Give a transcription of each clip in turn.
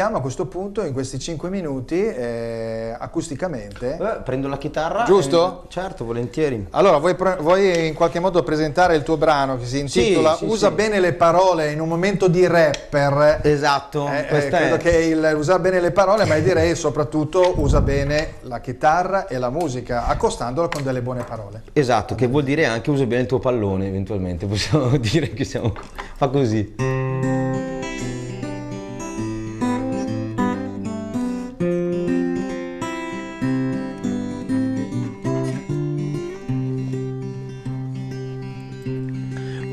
A questo punto, in questi 5 minuti, acusticamente. Prendo la chitarra. Giusto? Certo, volentieri. Allora, vuoi in qualche modo presentare il tuo brano che si intitola Usa bene le parole in un momento di rapper. Esatto. Credo che usa bene le parole, ma direi soprattutto usa bene la chitarra e la musica, accostandola con delle buone parole. Esatto, che vuol dire anche usa bene il tuo pallone, eventualmente. Possiamo dire che siamo... fa così.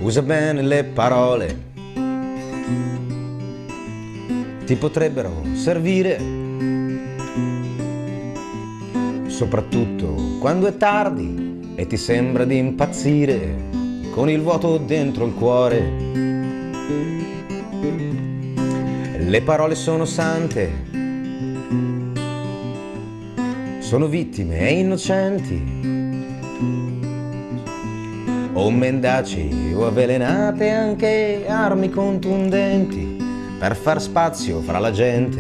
Usa bene le parole, ti potrebbero servire, soprattutto quando è tardi e ti sembra di impazzire con il vuoto dentro il cuore. Le parole sono sante, sono vittime e innocenti, o mendaci o avvelenate, anche armi contundenti per far spazio fra la gente.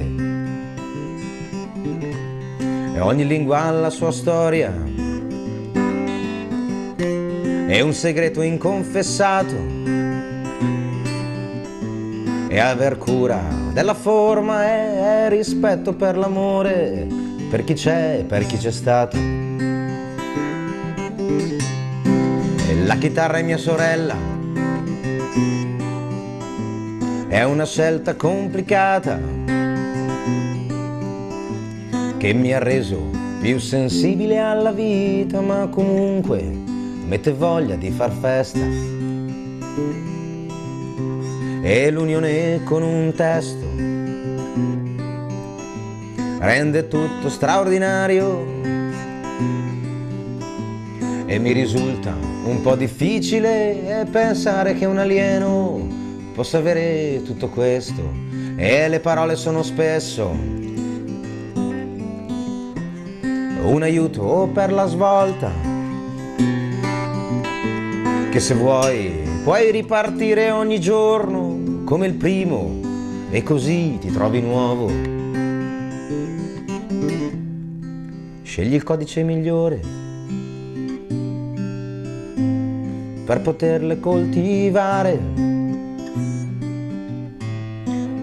E ogni lingua ha la sua storia, è un segreto inconfessato, e aver cura della forma è rispetto per l'amore, per chi c'è, per chi c'è stato. La chitarra è mia sorella, è una scelta complicata che mi ha reso più sensibile alla vita, ma comunque mette voglia di far festa. E l'unione con un testo rende tutto straordinario. E mi risulta un po' difficile pensare che un alieno possa avere tutto questo. E le parole sono spesso un aiuto per la svolta, che se vuoi puoi ripartire ogni giorno come il primo, e così ti trovi nuovo. Scegli il codice migliore per poterle coltivare,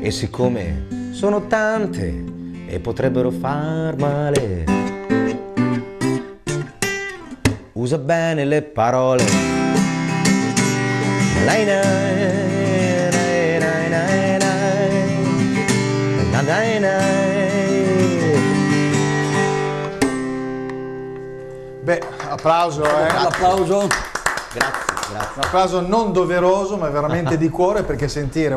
e siccome sono tante e potrebbero far male, usa bene le parole. Beh, applauso, L'applauso. Grazie. Un applauso non doveroso, ma veramente di cuore, perché sentire